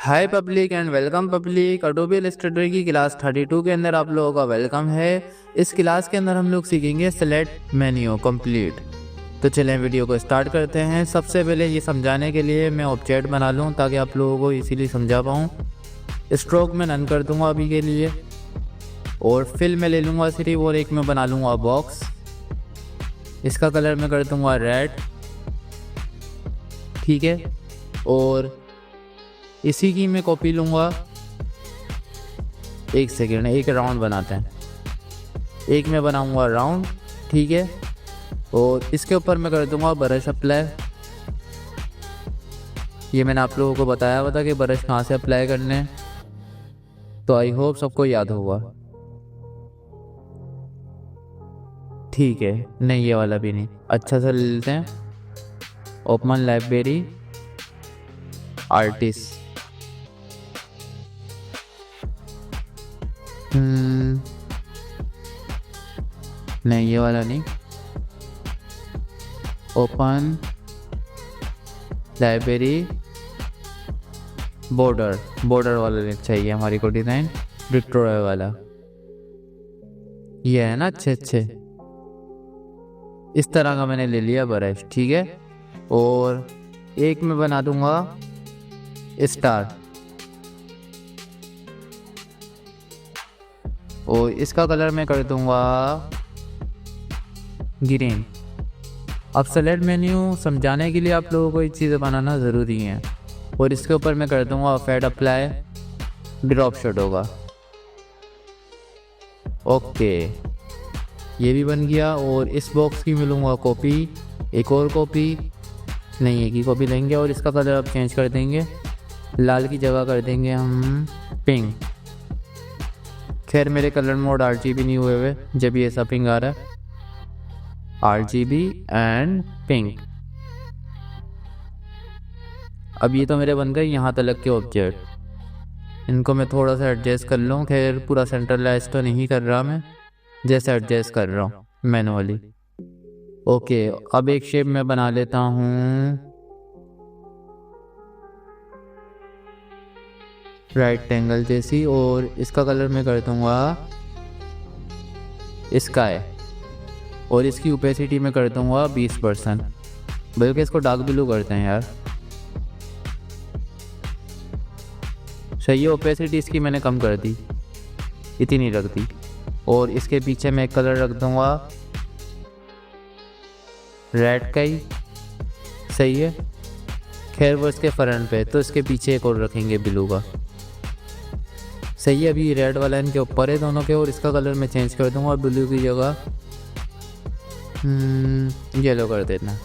Hi public and welcome public. Adobe Illustrator की class 32 के अंदर आप लोगों का वेलकम है। इस क्लास के अंदर हम लोग सीखेंगे सेलेक्ट मेन्यू कंप्लीट। तो चलें वीडियो को स्टार्ट करते हैं। सबसे पहले ये समझाने के लिए मैं ऑब्जेक्ट बना लूँ ताकि आप लोगों को इसीलिए समझा पाऊँ। स्ट्रोक में नन कर दूंगा अभी के लिए, और फिल में ले लूँगा सिर्फ, और एक में बना लूँगा बॉक्स। इसका कलर मैं कर दूँगा रेड, ठीक है। और इसी की मैं कॉपी लूँगा। एक सेकेंड, एक राउंड बनाते हैं। एक में बनाऊँगा राउंड, ठीक है। और इसके ऊपर मैं कर दूँगा ब्रश अप्लाई। ये मैंने आप लोगों को बताया हुआ था कि ब्रश कहाँ से अप्लाई करने हैं, तो आई होप सबको याद होगा, ठीक है। नहीं, ये वाला भी नहीं। अच्छा सा ले लेते हैं, ओपन लाइब्रेरी आर्टिस्ट। नहीं, ये वाला नहीं। ओपन लाइब्रेरी बॉर्डर वाला चाहिए हमारी को डिज़ाइन, विक्टोरिया वाला। ये है ना, अच्छे इस तरह का मैंने ले लिया ब्रश, ठीक है। और एक में बना दूंगा स्टार, और इसका कलर मैं कर दूंगा ग्रीन। अब सेलेक्ट मेन्यू समझाने के लिए आप लोगों को ये चीज़ें बनाना ज़रूरी है। और इसके ऊपर मैं कर दूंगा फेड अप्लाई, ड्रॉप शॉट होगा। ओके, ये भी बन गया। और इस बॉक्स की मिलूँगा कॉपी, एक और कॉपी नहीं, एक ही कॉपी लेंगे। और इसका कलर अब चेंज कर देंगे, लाल की जगह कर देंगे हम पिंक। खैर मेरे कलर मोड RGB नहीं हुए हुए, जब ये ऐसा पिंक आ रहा है, RGB एंड पिंक। अब ये तो मेरे बन गए यहाँ तक के ऑब्जेक्ट। इनको मैं थोड़ा सा एडजस्ट कर लूँ। खैर पूरा सेंट्रलाइज तो नहीं कर रहा मैं, जैसे एडजस्ट कर रहा हूँ मैनुअली। ओके, अब एक शेप में बना लेता हूँ राइट एंगल जैसी, और इसका कलर मैं कर दूंगा स्काई, और इसकी ओपेसिटी में कर दूंगा 20%। बल्कि इसको डार्क ब्लू करते हैं यार, सही है। ओपेसिटी इसकी मैंने कम कर दी, इतनी रख दी। और इसके पीछे मैं एक कलर रख दूंगा रेड का ही, सही है। खैर वो इसके फ्रंट पे, तो इसके पीछे एक और रखेंगे ब्लू का, सही है। अभी रेड वाला इनके ऊपर है दोनों के, और इसका कलर मैं चेंज कर दूंगा, ब्लू की जगह येलो कर देना।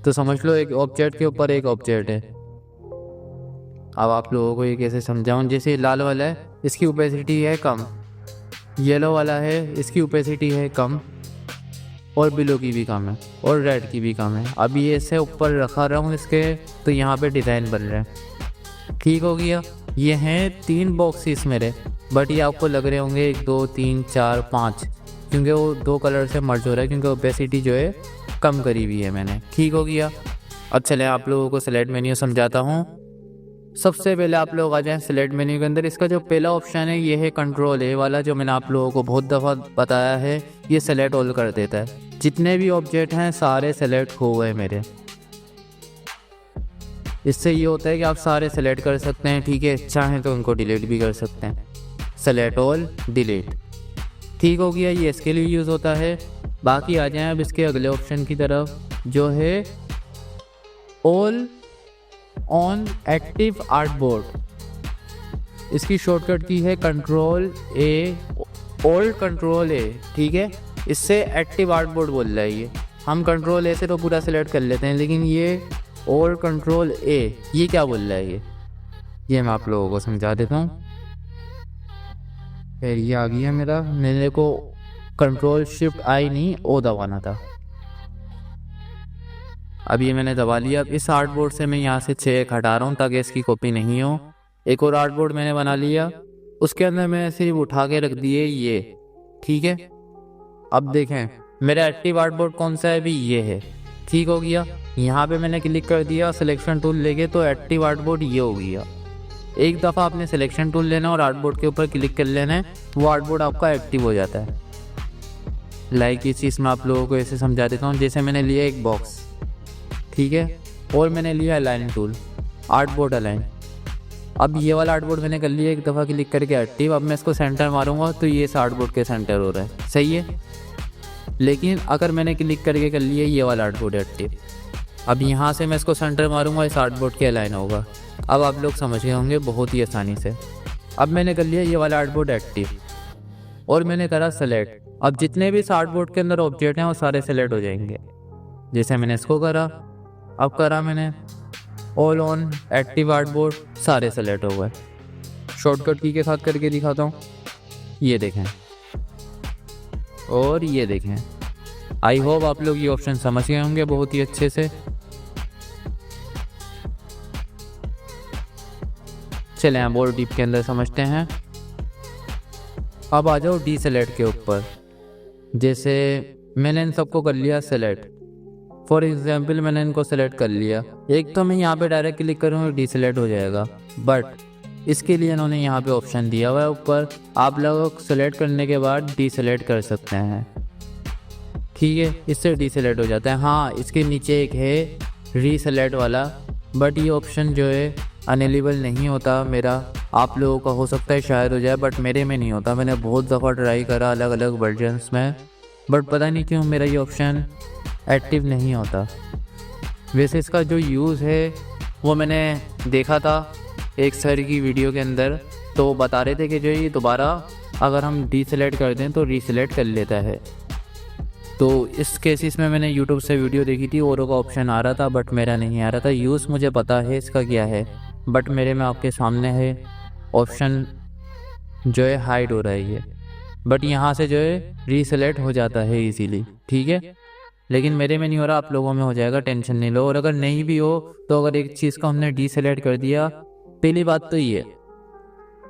तो समझ लो एक ऑब्जेक्ट के ऊपर एक ऑब्जेक्ट है। अब आप लोगों को ये कैसे समझाऊं। जैसे लाल वाला है, इसकी ओपेसिटी है कम, येलो वाला है इसकी ओपेसिटी है कम, और ब्लू की भी कम है, और रेड की भी कम है। अब ये ऐसे ऊपर रखा रहा हूँ इसके, तो यहाँ पे डिज़ाइन बन रहा है, ठीक हो गया। ये हैं 3 बॉक्सेस मेरे, बट ये आपको लग रहे होंगे 1 2 3 4 5, क्योंकि वो 2 कलर से मर्ज हो रहा है, क्योंकि ओपेसिटी जो है कम करी हुई है मैंने, ठीक हो गया। अब चले आप लोगों को सेलेक्ट मेन्यू समझाता हूँ। सबसे पहले आप लोग आ जाएं सेलेक्ट मेन्यू के अंदर। इसका जो पहला ऑप्शन है ये है कंट्रोल A वाला, जो मैंने आप लोगों को बहुत दफ़ा बताया है। ये सेलेक्ट ऑल कर देता है, जितने भी ऑब्जेक्ट हैं सारे सेलेक्ट हो गए मेरे। इससे ये होता है कि आप सारे सेलेक्ट कर सकते हैं, ठीक है। चाहें तो उनको डिलीट भी कर सकते हैं, सेलेक्ट ऑल डिलीट, ठीक हो गया। ये इसके लिए यूज़ होता है। बाकी आ जाएं अब इसके अगले ऑप्शन की तरफ, जो है ऑल ऑन एक्टिव आर्टबोर्ड। इसकी शॉर्टकट की है control A, all control A, ठीक है। इससे एक्टिव आर्टबोर्ड बोल रहा है ये। हम कंट्रोल A से तो पूरा सेलेक्ट कर लेते हैं, लेकिन ये ऑल कंट्रोल A ये क्या बोल रहा है ये मैं आप लोगों को समझा देता हूँ। फिर ये आ गया मेरे को कंट्रोल शिफ्ट I नहीं O दबाना था। अब ये मैंने दबा लिया। अब इस आर्टबोर्ड से मैं यहाँ से 6 हटा रहा हूँ ताकि इसकी कॉपी नहीं हो। एक और आर्टबोर्ड मैंने बना लिया, उसके अंदर मैं सिर्फ उठा के रख दिए ये, ठीक है। अब देखें मेरा एक्टिव आर्टबोर्ड कौन सा है, भी ये है, ठीक हो गया। यहाँ पे मैंने क्लिक कर दिया सिलेक्शन टूल लेके, तो एक्टिव आर्टबोर्ड ये हो गया। एक दफ़ा आपने सिलेक्शन टूल लेना और आर्टबोर्ड के ऊपर क्लिक कर लेना है, वो आर्टबोर्ड आपका एक्टिव हो जाता है। लाइक इस चीज़ में आप लोगों को ऐसे समझा देता हूँ। जैसे मैंने लिया एक बॉक्स, ठीक है, और मैंने लिया अलाइन टूल, आर्टबोर्ड अलाइन। अब ये वाला आर्टबोर्ड मैंने कर लिया, एक दफ़ा क्लिक करके एक्टिव। अब मैं इसको सेंटर मारूंगा तो ये इस आर्टबोर्ड के सेंटर हो रहा है, सही है। लेकिन अगर मैंने क्लिक करके कर लिया ये वाला आर्टबोर्ड एक्टिव, अब यहाँ से मैं इसको सेंटर मारूंगा, इस आर्टबोर्ड के अलाइन होगा। अब आप लोग समझ गए होंगे बहुत ही आसानी से। अब मैंने कर लिया ये वाला आर्टबोर्ड एक्टिव और मैंने करा सेलेक्ट। अब जितने भी इस आर्टबोर्ड के अंदर ऑब्जेक्ट हैं वो सारे सेलेक्ट हो जाएंगे। जैसे मैंने इसको करा, अब करा मैंने ऑल ऑन एक्टिव आर्टबोर्ड, सारे सेलेक्ट हो गए। शॉर्टकट की के साथ करके दिखाता हूँ, ये देखें और ये देखें। आई होप आप लोग ये ऑप्शन समझ गए होंगे बहुत ही अच्छे से। चलें हम और डीप के अंदर समझते हैं। अब आ जाओ डी सेलेक्ट के ऊपर। जैसे मैंने इन सबको कर लिया सेलेक्ट, फॉर एग्जाम्पल मैंने इनको सेलेक्ट कर लिया। एक तो मैं यहाँ पे डायरेक्ट क्लिक करूँगा डी सेलेक्ट हो जाएगा, बट इसके लिए इन्होंने यहाँ पे ऑप्शन दिया हुआ है ऊपर, आप लोग सेलेक्ट करने के बाद डी सेलेक्ट कर सकते हैं, ठीक है, इससे डी सेलेक्ट हो जाता है। हाँ, इसके नीचे एक है री सेलेक्ट वाला, बट ये ऑप्शन जो है अनेलेबल नहीं होता मेरा। आप लोगों का हो सकता है शायद हो जाए, बट मेरे में नहीं होता। मैंने बहुत दफ़ा ट्राई करा अलग अलग वर्जन्स में, बट पता नहीं क्यों मेरा ये ऑप्शन एक्टिव नहीं होता। वैसे इसका जो यूज़ है वो मैंने देखा था एक सर की वीडियो के अंदर, तो वो बता रहे थे कि जो ये दोबारा अगर हम डी सेलेक्ट कर दें तो रीसेलेक्ट कर लेता है। तो इस केसेस में मैंने यूट्यूब से वीडियो देखी थी और का ऑप्शन आ रहा था, बट मेरा नहीं आ रहा था। यूज़ मुझे पता है इसका क्या है, बट मेरे में आपके सामने है ऑप्शन जो है हाइड हो रहा है ये, बट यहाँ से जो है रीसेलेक्ट हो जाता है इजीली, ठीक है। लेकिन मेरे में नहीं हो रहा, आप लोगों में हो जाएगा, टेंशन नहीं लो। और अगर नहीं भी हो तो अगर एक चीज़ को हमने डी सेलेक्ट कर दिया, पहली बात तो ये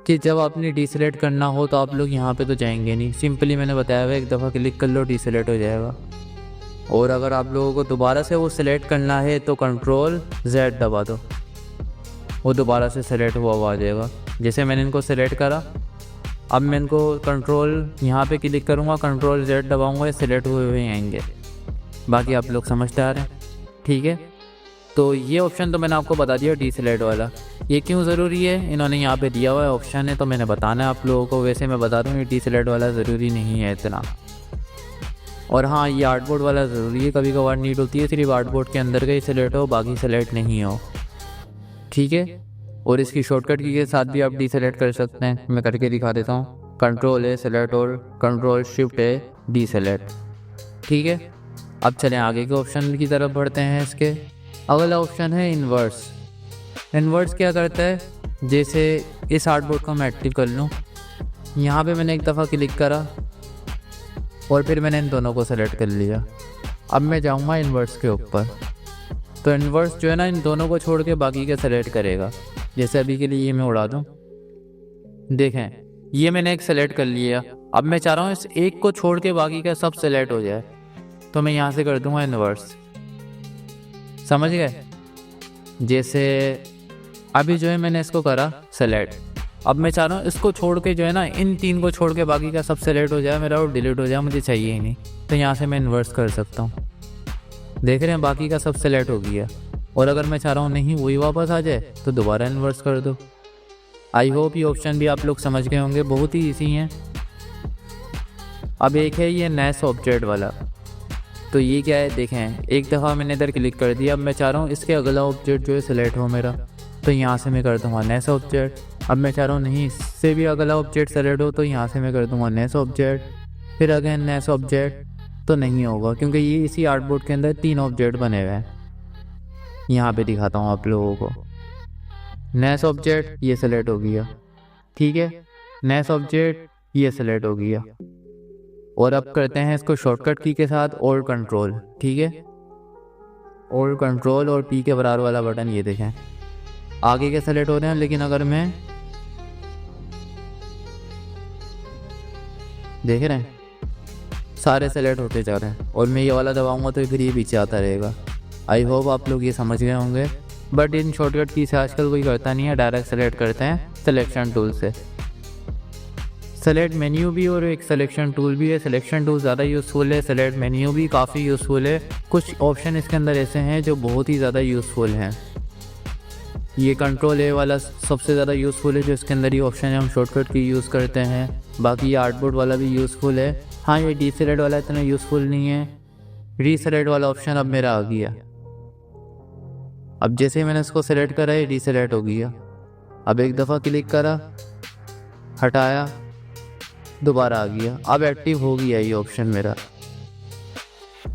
कि जब आपने डी सेलेक्ट करना हो तो आप लोग यहाँ पे तो जाएंगे नहीं, सिंपली मैंने बताया हुआ एक दफ़ा क्लिक कर लो डी सेलेक्ट हो जाएगा। और अगर आप लोगों को दोबारा से वो सेलेक्ट करना है तो कंट्रोल Z दबा दो, वो दोबारा से सेलेक्ट हुआ आ जाएगा। जैसे मैंने इनको सेलेक्ट करा, अब मैं इनको कंट्रोल यहाँ पे क्लिक करूँगा, कंट्रोल Z दबाऊँगा, सेलेक्ट हुए हुए आएंगे। बाकी आप लोग समझते आ रहे हैं, ठीक है। तो ये ऑप्शन तो मैंने आपको बता दिया डी सेलेक्ट वाला। ये क्यों ज़रूरी है, इन्होंने यहाँ पे दिया हुआ है ऑप्शन है, तो मैंने बताना है आप लोगों को। वैसे मैं बता दूँ ये डी सेलेक्ट वाला ज़रूरी नहीं है इतना। और हाँ, ये आर्टबोर्ड वाला ज़रूरी है, कभी कभार नीड होती है सिर्फ आर्टबोर्ड के अंदर का ही सेलेक्ट हो, बाकी सेलेक्ट नहीं हो, ठीक है। और इसकी शॉर्टकट की के साथ भी आप डी सेलेक्ट कर सकते हैं, मैं करके दिखा देता हूँ। कंट्रोल है सेलेक्ट और कंट्रोल शिफ्ट है डी सेलेक्ट, ठीक है। अब चलें आगे के ऑप्शन की तरफ बढ़ते हैं। इसके अगला ऑप्शन है इन्वर्स। इन्वर्स क्या करता है, जैसे इस आर्टबोर्ड को मैं एक्टिव कर लूँ, यहाँ पे मैंने एक दफ़ा क्लिक करा और फिर मैंने इन दोनों को सेलेक्ट कर लिया। अब मैं जाऊँगा इन्वर्स के ऊपर, तो इन्वर्स जो है ना इन दोनों को छोड़ के बाकी का सेलेक्ट करेगा। जैसे अभी के लिए ये मैं उड़ा दूँ, देखें ये मैंने एक सेलेक्ट कर लिया। अब मैं चाह रहा हूँ इस एक को छोड़ के बाकी का सब सेलेक्ट हो जाए, तो मैं यहाँ से कर दूँगा इन्वर्स, समझ गए। जैसे अभी जो है मैंने इसको करा सेलेक्ट, अब मैं चाह रहा हूँ इसको छोड़ के जो है ना इन तीन को छोड़ के बाकी का सब सेलेक्ट हो जाए मेरा और डिलीट हो जाए, मुझे चाहिए ही नहीं। तो यहाँ से मैं इन्वर्स कर सकता हूँ, देख रहे हैं बाकी का सब सेलेक्ट हो गया। और अगर मैं चाह रहा हूँ नहीं वही वापस आ जाए तो दोबारा इन्वर्स कर दो। आई होप ये ऑप्शन भी आप लोग समझ गए होंगे, बहुत ही ईजी हैं। अब एक है ये नेक्स्ट ऑब्जेक्ट वाला, तो ये क्या है देखें, एक दफ़ा मैंने इधर क्लिक कर दिया। अब मैं चाह रहा हूँ इसके अगला ऑब्जेक्ट जो है सेलेक्ट हो मेरा, तो यहाँ से मैं कर दूँगा नेक्स्ट ऑब्जेक्ट। अब मैं चाह रहा हूँ नहीं इससे भी अगला ऑब्जेक्ट सेलेक्ट हो, तो यहाँ से मैं कर दूँगा नेक्स्ट ऑब्जेक्ट, फिर अगेन नेक्स्ट ऑब्जेक्ट। तो नहीं होगा क्योंकि ये इसी आर्टबोर्ड के अंदर 3 ऑब्जेक्ट बने हुए हैं। यहाँ पे दिखाता हूँ आप लोगों को, नेक्स्ट ऑब्जेक्ट ये सेलेक्ट हो गया, ठीक है, नेक्स्ट ऑब्जेक्ट ये सेलेक्ट हो गया। और अब करते हैं इसको शॉर्टकट की के साथ ऑल्ट कंट्रोल, ठीक है, ऑल्ट कंट्रोल और पी के बराबर वाला बटन, ये देखें आगे के सेलेक्ट हो रहे हैं। लेकिन अगर मैं देख रहे हैं सारे सेलेक्ट होते जा रहे हैं और मैं ये वाला दबाऊंगा तो फिर ये पीछे आता रहेगा। आई होप आप लोग ये समझ गए होंगे। बट इन शॉर्टकट की से आजकल कोई करता नहीं है, डायरेक्ट सेलेक्ट करते हैं सिलेक्शन टूल से। सेलेक्ट मेन्यू भी और एक सिलेक्शन टूल भी है। सिलेक्शन टूल ज़्यादा यूज़फुल है, सेलेक्ट मेन्यू भी काफ़ी यूज़फुल है। कुछ ऑप्शन इसके अंदर ऐसे हैं जो बहुत ही ज़्यादा यूज़फुल हैं। ये कंट्रोल ए वाला सबसे ज़्यादा यूज़फुल है, जो इसके अंदर ये ऑप्शन है हम शॉर्टकट की यूज़ करते हैं। बाकी ये आर्टबोर्ड वाला भी यूज़फुल है। हाँ, ये डीसेलेक्ट वाला इतना यूज़फुल नहीं है। रीसेलेक्ट वाला ऑप्शन अब मेरा आ गया। अब जैसे ही मैंने इसको सेलेक्ट करा ये डीसेलेक्ट हो गया। अब एक दफ़ा क्लिक करा, हटाया, दोबारा आ गया। अब एक्टिव हो गया ये ऑप्शन मेरा।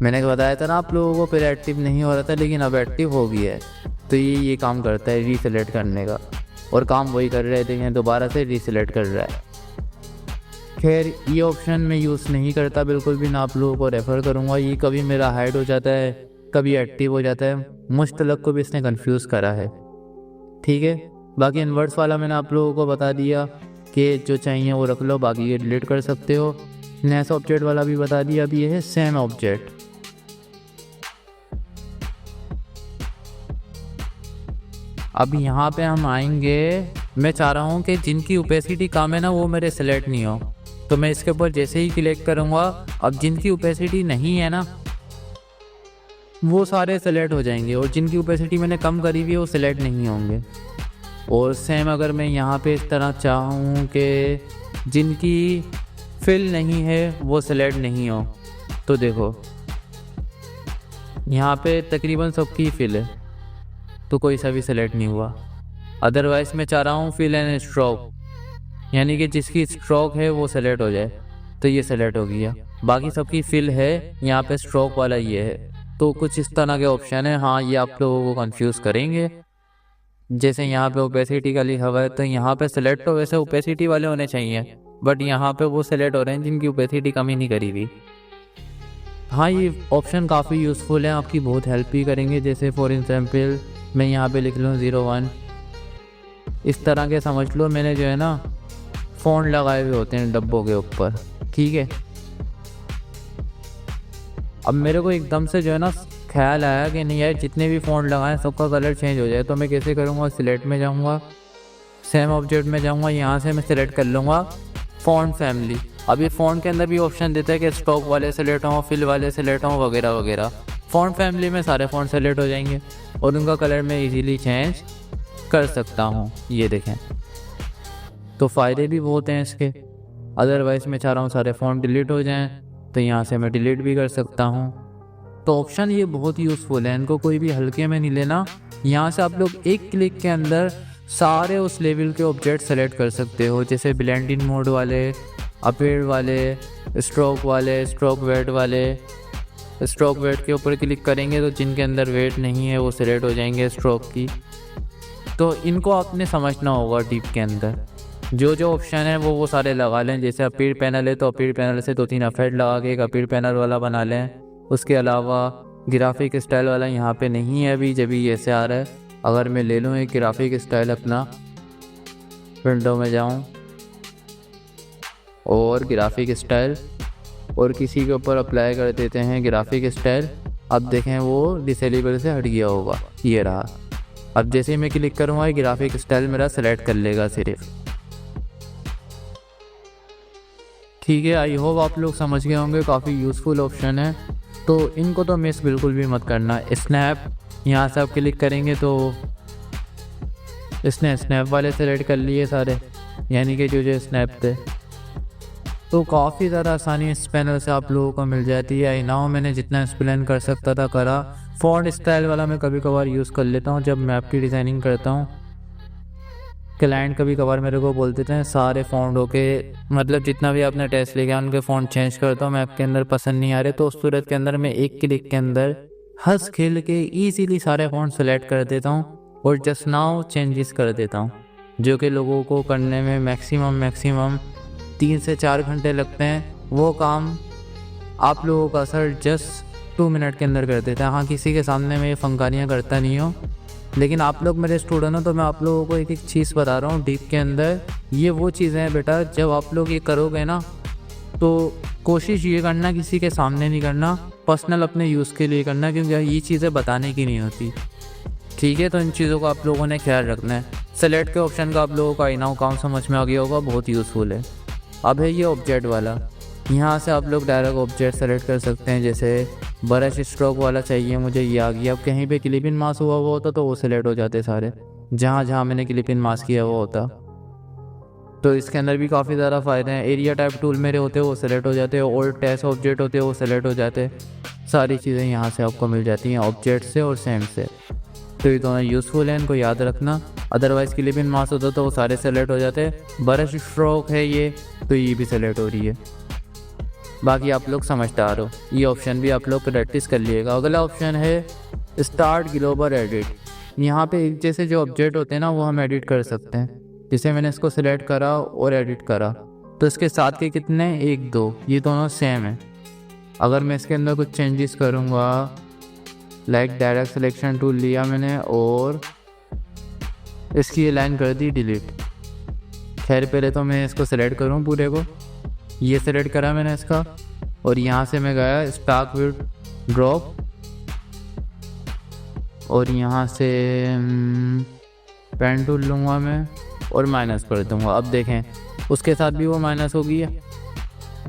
मैंने बताया था ना आप लोगों को, पहले एक्टिव नहीं हो रहा था लेकिन अब एक्टिव हो गया है। तो ये काम करता है रीसेलेक्ट करने का, और काम वही कर रहे थे, दोबारा से रीसेलेक्ट कर रहा है। खैर ये ऑप्शन मैं यूज़ नहीं करता बिल्कुल भी ना, आप लोगों को रेफ़र करूँगा। ये कभी मेरा हाइड हो जाता है, कभी एक्टिव हो जाता है। मुश्तलक को भी इसने कंफ्यूज करा है। ठीक है, बाकी इन्वर्स वाला मैंने आप लोगों को बता दिया कि जो चाहिए वो रख लो, बाकी ये डिलीट कर सकते हो। नेक्स्ट ऑब्जेक्ट वाला भी बता दिया। अब ये है सेम ऑब्जेक्ट। अब यहाँ पे हम आएंगे। मैं चाह रहा हूँ कि जिनकी ओपेसिटी कम है ना वो मेरे सेलेक्ट नहीं हो, तो मैं इसके ऊपर जैसे ही क्लिक करूँगा, अब जिनकी ओपेसिटी नहीं है ना वो सारे सेलेक्ट हो जाएंगे, और जिनकी ओपेसिटी मैंने कम करी हुई है वो सेलेक्ट नहीं होंगे। और सेम अगर मैं यहाँ पे इस तरह चाहूँ कि जिनकी फिल नहीं है वो सेलेक्ट नहीं हो, तो देखो यहाँ पे तकरीबन सबकी फिल है, तो कोई सा भी सेलेक्ट नहीं हुआ। अदरवाइज़ मैं चाह रहा हूँ फिल एंड स्ट्रोक, यानी कि जिसकी स्ट्रोक है वो सेलेक्ट हो जाए, तो ये सेलेक्ट हो गया। बाकी सबकी फिल है, यहाँ पे स्ट्रोक वाला ये है। तो कुछ इस तरह के ऑप्शन है। हाँ, ये आप लोगों को कंफ्यूज करेंगे। जैसे यहाँ पे ओपेसिटी का लिखा हुआ है, तो यहाँ पे सेलेक्ट तो वैसे ओपेसिटी वाले होने चाहिए, बट यहाँ पे वो सेलेक्ट हो रहे हैं जिनकी ओपेसिटी कम ही नहीं करी हुई। हाँ, ये ऑप्शन काफ़ी यूज़फुल है, आपकी बहुत हेल्प भी करेंगे। जैसे फॉर एग्जाम्पल मैं यहाँ पे लिख लूँ 01, इस तरह के समझ लो मैंने जो है ना फ़ॉन्ट लगाए हुए होते हैं डब्बों के ऊपर। ठीक है, अब मेरे को एकदम से जो है ना ख्याल आया कि नहीं यार जितने भी फ़ॉन्ट लगाए सबका कलर चेंज हो जाए, तो मैं कैसे करूँगा? सिलेक्ट में जाऊँगा, सेम ऑब्जेक्ट में जाऊँगा, यहाँ से मैं सिलेक्ट कर लूँगा फ़ॉन्ट फैमिली। अब ये फ़ॉन्ट के अंदर भी ऑप्शन देता है कि स्टॉक वाले सेलेक्ट हों, फिल वाले सेलेक्ट हों, वगैरह वगैरह। फ़ॉन्ट फैमिली में सारे फ़ॉन्ट सेलेक्ट हो जाएंगे और उनका कलर मैं इजीली चेंज कर सकता हूँ। ये देखें, तो फ़ायदे भी बहुत हैं इसके। अदरवाइज़ मैं चाह रहा हूँ सारे फ़ॉन्ट डिलीट हो जाएं, तो यहाँ से मैं डिलीट भी कर सकता हूँ। तो ऑप्शन ये बहुत यूज़फुल है, इनको कोई भी हल्के में नहीं लेना। यहाँ से आप लोग एक क्लिक के अंदर सारे उस लेवल के ऑब्जेक्ट सेलेक्ट कर सकते हो, जैसे ब्लेंड इन मोड वाले, अपीयर वाले, स्ट्रोक वाले, स्ट्रोक वेट वाले। स्ट्रोक वेट के ऊपर क्लिक करेंगे तो जिनके अंदर वेट नहीं है वो सेलेक्ट हो जाएंगे स्ट्रोक की। तो इनको आपने समझना होगा डीप के अंदर। जो जो ऑप्शन है वो सारे लगा लें। जैसे अपीयर पैनल है तो अपीयर पैनल से 2-3 इफेक्ट लगा के एक अपीयर पैनल वाला बना लें। उसके अलावा ग्राफिक स्टाइल वाला यहाँ पे नहीं है अभी, जब भी ऐसे आ रहा है। अगर मैं ले लूँ एक ग्राफिक स्टाइल, अपना विंडो में जाऊँ और ग्राफिक स्टाइल, और किसी के ऊपर अप्लाई कर देते हैं ग्राफिक स्टाइल। अब देखें वो डिसेबल से हट गया होगा, ये रहा। अब जैसे ही मैं क्लिक करूँगा ग्राफिक स्टाइल मेरा सेलेक्ट कर लेगा सिर्फ। ठीक है, आई होप आप लोग समझ गए होंगे, काफ़ी यूज़फुल ऑप्शन है। तो इनको तो मिस बिल्कुल भी मत करना। स्नैप, यहाँ से आप क्लिक करेंगे तो इसने स्नैप वाले सेलेक्ट कर लिए सारे, यानी कि जो स्नैप थे। तो काफ़ी ज़्यादा आसानी इस पैनल से आप लोगों को मिल जाती है। आई नाउ मैंने जितना एक्सप्लेन कर सकता था करा। फॉन्ट स्टाइल वाला मैं कभी कभार यूज़ कर लेता हूँ जब मैप की डिज़ाइनिंग करता हूँ। क्लाइंट कभी कभार मेरे को बोल देते हैं सारे फ़ॉन्ट होके, मतलब जितना भी आपने टेस्ट लिया उनके फ़ॉन्ट चेंज करता हूँ, मैप के अंदर पसंद नहीं आ रहे, तो उस सूरत के अंदर मैं एक क्लिक के अंदर हंस खेल के ईजीली सारे फ़ॉन्ट सेलेक्ट कर देता हूँ और जस्ट नाउ चेंजेस कर देता हूँ, जो कि लोगों को करने में मैक्सिमम 3 से 4 घंटे लगते हैं। वो काम आप लोगों का सर जस्ट 2 मिनट के अंदर कर देता है। हाँ, किसी के सामने मैं ये फंकानियाँ करता नहीं हूँ, लेकिन आप लोग मेरे स्टूडेंट हो तो मैं आप लोगों को एक एक चीज़ बता रहा हूँ डीप के अंदर। ये वो चीज़ें हैं बेटा, जब आप लोग ये करोगे ना तो कोशिश ये करना किसी के सामने नहीं करना, पर्सनल अपने यूज़ के लिए करना, क्योंकि ये चीज़ें बताने की नहीं होती। ठीक है, तो इन चीज़ों का आप लोगों ने ख्याल रखना है। सेलेक्ट के ऑप्शन का आप लोगों को आई नाउ काम समझ में आ गया होगा, बहुत यूज़फुल है। अब है ये ऑब्जेक्ट वाला, यहाँ से आप लोग डायरेक्ट ऑब्जेक्ट सेलेक्ट कर सकते हैं। जैसे ब्रश स्ट्रोक वाला चाहिए मुझे, ये आ गया। अब कहीं पे क्लिप इन मास हुआ हुआ होता तो वो सेलेक्ट हो जाते सारे, जहाँ जहाँ मैंने क्लिप इन मास किया हुआ होता। तो इसके अंदर भी काफ़ी ज़्यादा फ़ायदे हैं। एरिया टाइप टूल मेरे होते हैं वो सेलेक्ट हो जाते हैं, और टेस्ट ऑब्जेक्ट होते हैं वो सेलेक्ट हो जाते हैं। सारी चीज़ें यहाँ से आपको मिल जाती हैं ऑब्जेक्ट से और सेम से। तो ये दोनों यूज़फुल हैं, इनको याद रखना। अदरवाइज़ क्लिप इन मास होता तो वो सारे सेलेक्ट हो जाते हैं। ब्रश स्ट्रोक है ये, तो ये भी सेलेक्ट हो रही है। बाकी आप लोग समझदार हो, ये ऑप्शन भी आप लोग प्रैक्टिस कर लिएगा। अगला ऑप्शन है स्टार्ट ग्लोबल एडिट। यहाँ पे एक जैसे जो ऑब्जेक्ट होते हैं ना वो हम एडिट कर सकते हैं। जैसे मैंने इसको सिलेक्ट करा और एडिट करा, तो इसके साथ के कितने 1 2 ये दोनों सेम है। अगर मैं इसके अंदर कुछ चेंजेस करूँगा, लाइक डायरेक्ट सिलेक्शन टूल लिया मैंने और इसकी ये लाइन कर दी डिलीट। खैर पहले तो मैं इसको सिलेक्ट करूँ पूरे को, ये सिलेक्ट करा मैंने इसका, और यहाँ से मैं गया स्टार्क विद ड्रॉप, और यहाँ से पेन टूल लूँगा मैं और माइनस कर दूँगा। अब देखें उसके साथ भी वो माइनस हो गई है,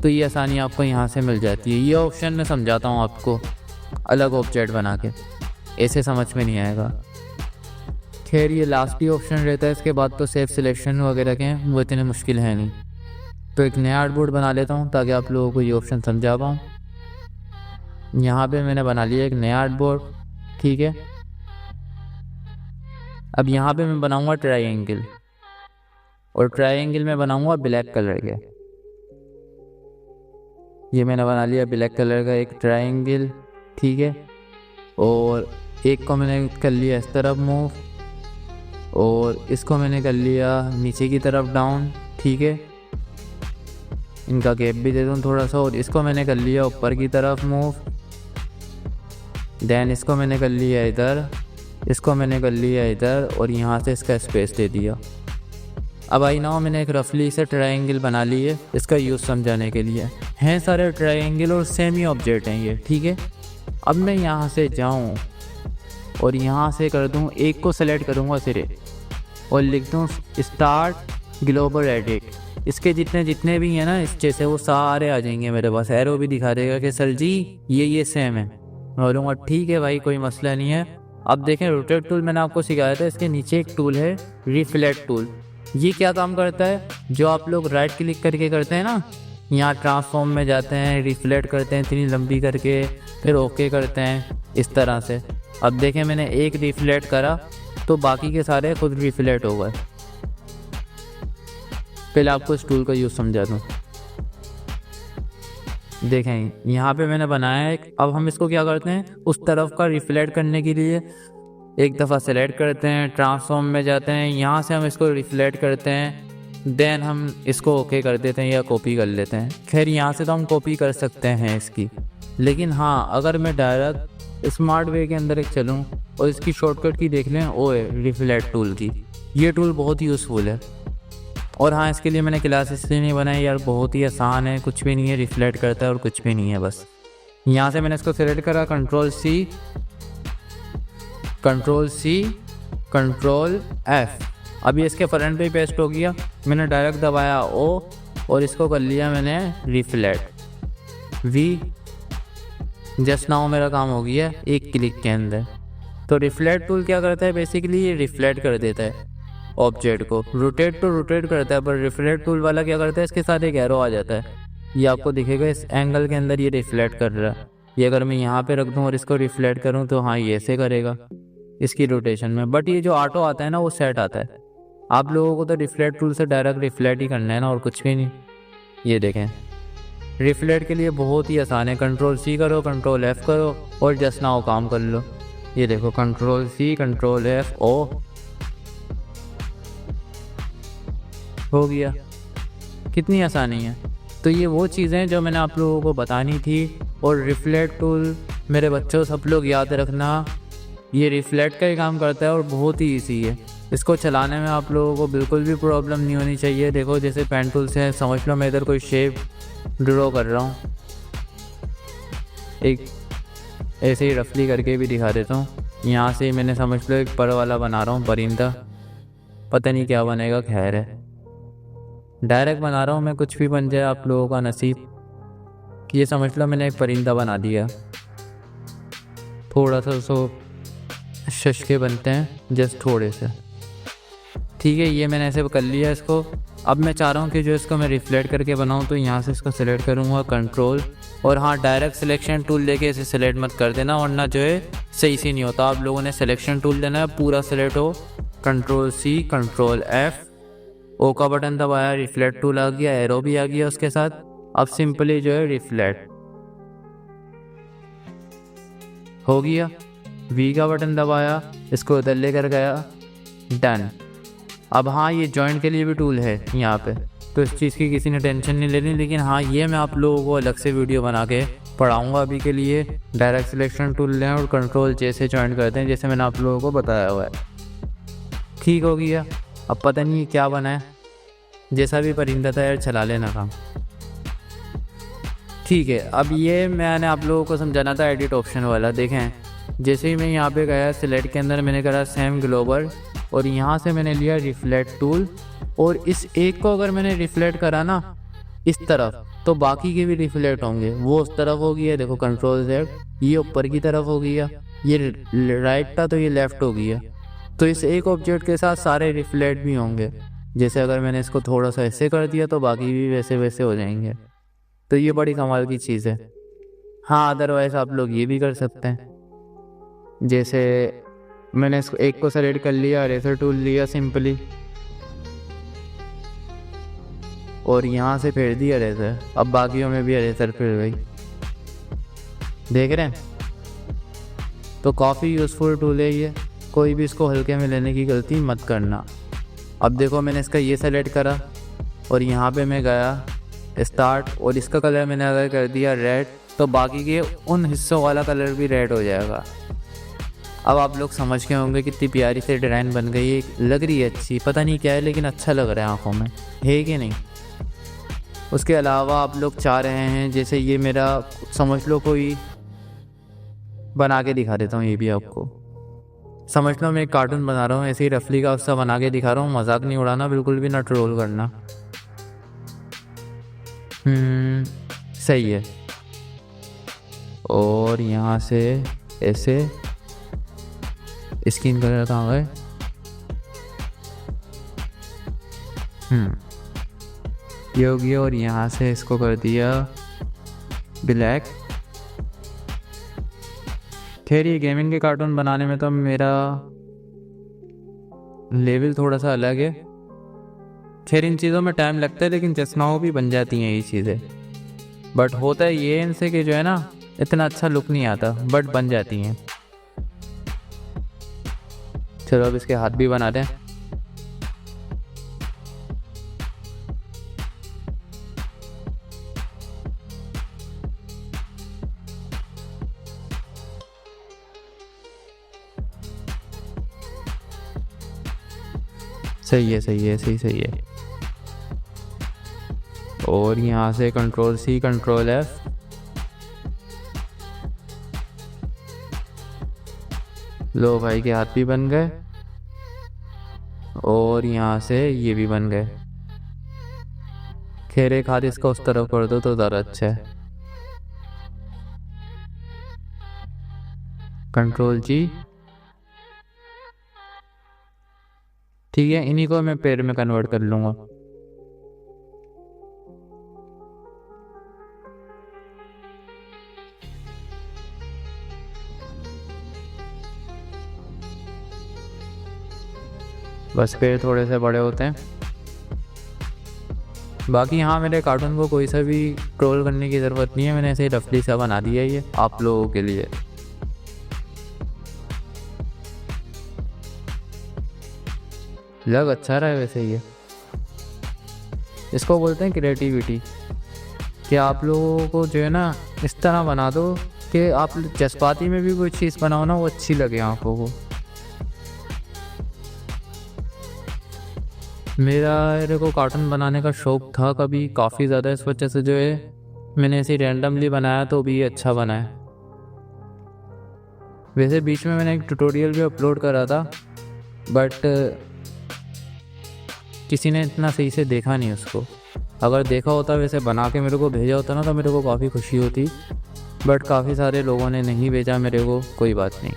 तो ये आसानी आपको यहाँ से मिल जाती है। ये ऑप्शन मैं समझाता हूँ आपको अलग ऑब्जेक्ट बना के, ऐसे समझ में नहीं आएगा। खैर ये लास्ट ही ऑप्शन रहता है, इसके बाद तो सेफ सिलेक्शन वगैरह के हैं, वो इतने मुश्किल है नहीं। तो एक नया आर्टबोर्ड बना लेता हूँ ताकि आप लोगों को ये ऑप्शन समझा पाऊँ। यहाँ पे मैंने बना लिया एक नया आर्टबोर्ड, ठीक है। अब यहाँ पे मैं बनाऊँगा ट्रायंगल, और ट्रायंगल में बनाऊँगा ब्लैक कलर के। ये मैंने बना लिया ब्लैक कलर का एक ट्रायंगल, ठीक है। और एक को मैंने कर लिया इस तरफ मूव, और इसको मैंने कर लिया नीचे की तरफ डाउन, ठीक है। इनका गैप भी दे दूँ थोड़ा सा, और इसको मैंने कर लिया ऊपर की तरफ मूव। देन इसको मैंने कर लिया इधर, इसको मैंने कर लिया इधर, और यहाँ से इसका स्पेस दे दिया। अब आई नाउ मैंने एक रफली से ट्रायंगल बना ली है, इसका यूज़ समझाने के लिए। हैं सारे ट्रायंगल और सेम ही ऑब्जेक्ट हैं ये, ठीक है। अब मैं यहाँ से जाऊँ और यहाँ से कर दूँ, एक को सेलेक्ट करूँगा सिर्फ और लिख दूँ स्टार्ट ग्लोबल एडिट। इसके जितने भी हैं ना इस जैसे, वो सारे आ जाएंगे मेरे पास। एरो भी दिखा देगा कि सर जी ये सेम है। मैं बोलूँगा ठीक है भाई, कोई मसला नहीं है। अब देखें रोटेट टूल मैंने आपको सिखाया था, इसके नीचे एक टूल है रिफ्लेक्ट टूल। ये क्या काम करता है, जो आप लोग राइट क्लिक करके करते हैं ना, यहाँ ट्रांसफॉर्म में जाते हैं, रिफ्लेक्ट करते हैं इतनी लंबी करके, फिर ओके करते हैं इस तरह से। अब देखें मैंने एक रिफ्लेक्ट करा तो बाकी के सारे खुद रिफ्लेक्ट हो गए। पहले आपको इस टूल का यूज़ समझा दूँ। देखें यहाँ पे मैंने बनाया है एक। अब हम इसको क्या करते हैं, उस तरफ का रिफ्लेक्ट करने के लिए एक दफ़ा सेलेक्ट करते हैं, ट्रांसफॉर्म में जाते हैं, यहाँ से हम इसको रिफ्लेक्ट करते हैं, देन हम इसको ओके कर देते हैं या कॉपी कर लेते हैं। खैर यहाँ से तो हम कॉपी कर सकते हैं इसकी, लेकिन हाँ अगर मैं डायरेक्ट स्मार्ट वे के अंदर एक चलूँ और इसकी शॉर्टकट की देख लें, वो है रिफ्लेक्ट टूल की। ये टूल बहुत यूज़फुल है। और हाँ इसके लिए मैंने क्लास इसलिए नहीं बनाई यार, बहुत ही आसान है, कुछ भी नहीं है, रिफ्लेक्ट करता है और कुछ भी नहीं है। बस यहाँ से मैंने इसको सेलेक्ट करा, कंट्रोल सी कंट्रोल F। अभी इसके फ्रंट पे ही पेस्ट हो गया। मैंने डायरेक्ट दबाया O और इसको कर लिया मैंने रिफ्लेक्ट V। जस्ट नाउ मेरा काम हो गया एक क्लिक के अंदर। तो रिफ्लेक्ट टूल क्या करता है, बेसिकली ये रिफ्लेक्ट कर देता है ऑब्जेक्ट को। रोटेट तो रोटेट करता है, पर रिफ्लेक्ट टूल वाला क्या करता है, इसके साथ एक एरो आ जाता है, ये आपको दिखेगा इस एंगल के अंदर ये रिफ्लेक्ट कर रहा है। ये अगर मैं यहाँ पे रख दूँ और इसको रिफ्लेक्ट करूँ तो हाँ ये ऐसे करेगा इसकी रोटेशन में। बट ये जो ऑटो आता है ना वो सेट आता है। आप लोगों को तो रिफ्लेक्ट टूल से डायरेक्ट रिफ्लेक्ट ही करना है ना, और कुछ भी नहीं। ये देखें रिफ्लेक्ट के लिए बहुत ही आसान है, कंट्रोल C करो, कंट्रोल F करो और जस्ट नाउ काम कर लो। ये देखो control C control F O हो गया। कितनी आसानी है। तो ये वो चीज़ें जो मैंने आप लोगों को बतानी थी। और रिफ्लेक्ट टूल मेरे बच्चों सब लोग याद रखना, ये रिफ्लेक्ट का ही काम करता है और बहुत ही ईजी है। इसको चलाने में आप लोगों को बिल्कुल भी प्रॉब्लम नहीं होनी चाहिए। देखो जैसे पेन टूल से समझ लो मैं इधर कोई शेप ड्रॉ कर रहा हूँ, एक ऐसे ही रफली करके भी दिखा देता हूँ। यहाँ से मैंने समझ लो एक पर वाला बना रहा हूँ, परिंदा। पता नहीं क्या बनेगा, खैर है, डायरेक्ट बना रहा हूँ मैं, कुछ भी बन जाए आप लोगों का नसीब। ये समझ लो मैंने एक परिंदा बना दिया। थोड़ा सा उसको शशके बनते हैं, जस्ट थोड़े से, ठीक है। ये मैंने ऐसे कर लिया इसको। अब मैं चाह रहा हूँ कि जो इसको मैं रिफ्लेक्ट करके बनाऊँ, तो यहाँ से इसको सेलेक्ट करूँगा, कंट्रोल, और हाँ, डायरेक्ट सिलेक्शन टूल लेके इसे सेलेक्ट मत कर देना, वरना जो है सही से नहीं होता। आप लोगों ने सिलेक्शन टूल लेना है, पूरा सेलेक्ट हो, कंट्रोल C, कंट्रोल F, ओ का बटन दबाया, रिफ्लेक्ट टूल आ गया, एरो भी आ गया उसके साथ। अब सिंपली जो है रिफ्लेक्ट हो गया, V का बटन दबाया, इसको उधर लेकर गया, डन। अब हाँ, ये जॉइंट के लिए भी टूल है यहाँ पे, तो इस चीज़ की किसी ने टेंशन नहीं लेनी। लेकिन हाँ, ये मैं आप लोगों को अलग से वीडियो बना के पढ़ाऊँगा। अभी के लिए डायरेक्ट सिलेक्शन टूल लें और कंट्रोल J से जॉइंट करते हैं, जैसे मैंने आप लोगों को बताया हुआ है। ठीक हो गया। अब पता नहीं क्या बना है, जैसा भी परिंदा था यार, चला लेना काम, ठीक है। अब ये मैंने आप लोगों को समझाना था एडिट ऑप्शन वाला। देखें, जैसे ही मैं यहाँ पे गया सिलेक्ट के अंदर, मैंने करा सेम ग्लोबल, और यहाँ से मैंने लिया रिफ्लेक्ट टूल, और इस एक को अगर मैंने रिफ्लेक्ट करा ना इस तरफ, तो बाकी के भी रिफ्लेक्ट होंगे। वो उस तरफ हो गया, देखो कंट्रोल Z, ये ऊपर की तरफ हो गया, ये राइट था तो ये लेफ्ट हो गया। तो इस एक ऑब्जेक्ट के साथ सारे रिफ्लेक्ट भी होंगे। जैसे अगर मैंने इसको थोड़ा सा ऐसे कर दिया, तो बाकी भी वैसे वैसे हो जाएंगे। तो ये बड़ी कमाल की चीज़ है। हाँ, अदरवाइज आप लोग ये भी कर सकते हैं, जैसे मैंने इसको एक को सेलेक्ट कर लिया, इरेजर टूल लिया सिंपली, और यहाँ से फेर दिया इरेजर। अब बाकियों में भी इरेजर फिर गई, देख रहे हैं। तो काफ़ी यूज़फुल टूल है ये, कोई भी इसको हल्के में लेने की गलती मत करना। अब देखो, मैंने इसका ये सेलेक्ट करा, और यहाँ पे मैं गया स्टार्ट, और इसका कलर मैंने अगर कर दिया रेड, तो बाकी के उन हिस्सों वाला कलर भी रेड हो जाएगा। अब आप लोग समझ के होंगे कितनी प्यारी से डिज़ाइन बन गई है, लग रही है अच्छी, पता नहीं क्या है लेकिन अच्छा लग रहा है आँखों में, है कि नहीं। उसके अलावा आप लोग चाह रहे हैं, जैसे ये मेरा समझ लो कोई बना के दिखा देता हूँ, ये भी आपको समझ लो मैं एक कार्टून बना रहा हूँ, ऐसे ही रफली का उसका बना के दिखा रहा हूँ। मजाक नहीं उड़ाना बिल्कुल भी, ना ट्रोल करना। सही है। और यहाँ से ऐसे स्किन कलर कहाँ गए, ये हो गया, और यहाँ से इसको कर दिया ब्लैक। खैर, ये गेमिंग के कार्टून बनाने में तो मेरा लेवल थोड़ा सा अलग है। खैर, इन चीज़ों में टाइम लगता है, लेकिन चश्माओं भी बन जाती हैं ये चीज़ें। बट होता है ये इनसे कि जो है ना, इतना अच्छा लुक नहीं आता, बट बन जाती हैं। चलो अब इसके हाथ भी बना दें। सही है, सही है, सही है। और यहाँ से कंट्रोल C, कंट्रोल F, लो भाई के हाथ भी बन गए, और यहाँ से ये भी बन गए। खैर, एक हाथ इसका उस तरफ कर दो तो ज़्यादा अच्छा है। कंट्रोल G, ठीक है। इन्हीं को मैं पैर में कन्वर्ट कर लूँगा। बस पैर थोड़े से बड़े होते हैं। बाकी हाँ, मेरे कार्टून को कोई सा भी ट्रोल करने की ज़रूरत नहीं है, मैंने ऐसे ही रफली सा बना दिया ये आप लोगों के लिए। लग अच्छा रहा है वैसे ये, इसको बोलते हैं क्रिएटिविटी। कि आप लोगों को जो है ना, इस तरह बना दो कि आप जज्बाती में भी कोई चीज़ बनाओ ना, वो अच्छी लगे आँखों को। मेरे को कार्टून बनाने का शौक़ था कभी काफ़ी ज़्यादा, इस वजह से जो है मैंने ऐसे रैंडमली बनाया, तो भी ये अच्छा बना है। वैसे बीच में मैंने एक ट्यूटोरियल भी अपलोड करा था, बट किसी ने इतना सही से देखा नहीं उसको। अगर देखा होता, वैसे बना के मेरे को भेजा होता ना, तो मेरे को काफ़ी खुशी होती, बट काफ़ी सारे लोगों ने नहीं भेजा मेरे को। कोई बात नहीं,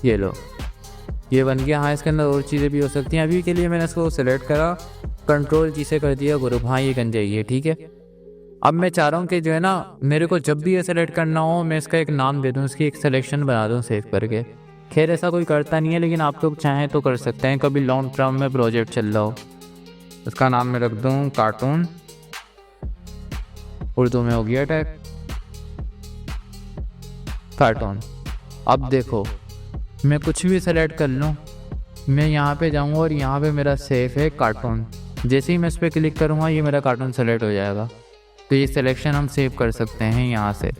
ये लो, ये बन गया। हाँ, इसके अंदर और चीज़ें भी हो सकती हैं। अभी के लिए मैंने इसको सेलेक्ट करा, कंट्रोल जी से कर दिया ग्रुप। हाँ, ये बन जाइए, ठीक है। अब मैं चाह रहा हूँ कि जो है ना, मेरे को जब भी ये सेलेक्ट करना हो, मैं इसका एक नाम दे दूँ, इसकी एक सिलेक्शन बना दूँ सेव करके। खैर ऐसा कोई करता नहीं है, लेकिन आप लोग चाहें तो कर सकते हैं। कभी लॉन्ग टर्म में प्रोजेक्ट चल रहा हो, इसका नाम मैं रख दूँ कार्टून, उर्दू में हो गया टैग कार्टून। अब देखो, मैं कुछ भी सेलेक्ट कर लूँ, मैं यहाँ पे जाऊँगा और यहाँ पे मेरा सेफ है कार्टून। जैसे ही मैं इस पर क्लिक करूँगा, ये मेरा कार्टून सेलेक्ट हो जाएगा। तो ये सिलेक्शन हम सेव कर सकते हैं यहाँ से,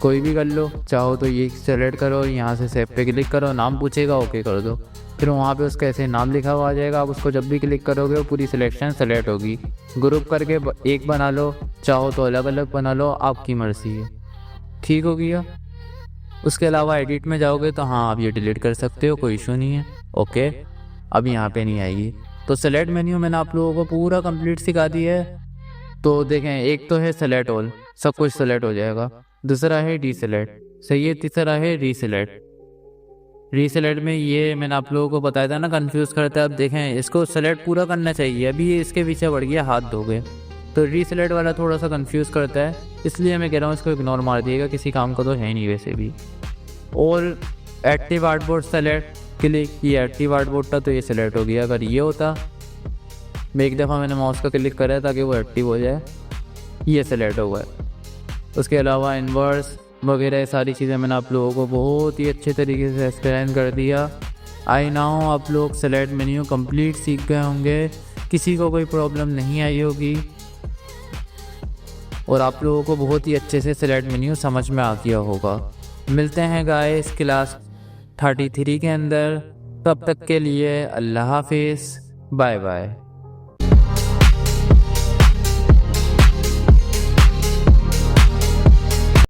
कोई भी कर लो। चाहो तो ये सेलेक्ट करो, यहाँ से सेव पे क्लिक करो, नाम पूछेगा, ओके कर दो, फिर वहाँ पे उसका ऐसे नाम लिखा हुआ आ जाएगा। आप उसको जब भी क्लिक करोगे, वो पूरी सिलेक्शन सेलेक्ट होगी। ग्रुप करके एक बना लो, चाहो तो अलग अलग बना लो, आपकी मर्ज़ी है, ठीक हो गया। उसके अलावा एडिट में जाओगे तो हाँ, आप ये डिलीट कर सकते हो, कोई इशू नहीं है, ओके। अब यहाँ पे नहीं आएगी। तो सेलेक्ट मेन्यू मैंने आप लोगों को पूरा कंप्लीट सिखा दिया है। तो देखें, एक तो है सेलेक्ट ऑल, सब कुछ सेलेक्ट हो जाएगा। दूसरा है डी सेलेक्ट, सही है। तीसरा है रीसेलेक्ट। रीसेलेक्ट में ये मैंने आप लोगों को बताया था ना, कंफ्यूज करता है। अब देखें, इसको सेलेक्ट पूरा करना चाहिए, अभी ये इसके पीछे बढ़ गया, हाथ धो गए। तो रीसेलेक्ट वाला थोड़ा सा कंफ्यूज करता है, इसलिए मैं कह रहा हूँ इसको इग्नोर मार दिएगा, किसी काम का तो है नहीं वैसे भी। और एक्टिव आर्टबोर्ड सेलेक्ट, क्लिक किया एक्टिव आर्टबोर्ड था, तो ये सेलेक्ट हो गया। अगर ये होता, मैं एक दफ़ा मैंने माउस का क्लिक करा ताकि वो एक्टिव हो जाए, ये सेलेक्ट हो गया। उसके अलावा इन्वर्स वगैरह सारी चीज़ें मैंने आप लोगों को बहुत ही अच्छे तरीके से एक्सप्लेन कर दिया। आई नाउ आप लोग सेलेक्ट मेन्यू कंप्लीट सीख गए होंगे, किसी को कोई प्रॉब्लम नहीं आई होगी, और आप लोगों को बहुत ही अच्छे से सेलेक्ट मेन्यू समझ में आ गया होगा। मिलते हैं गाइस क्लास 33 के अंदर, तब तक के लिए अल्लाह हाफिज़, बाय बाय।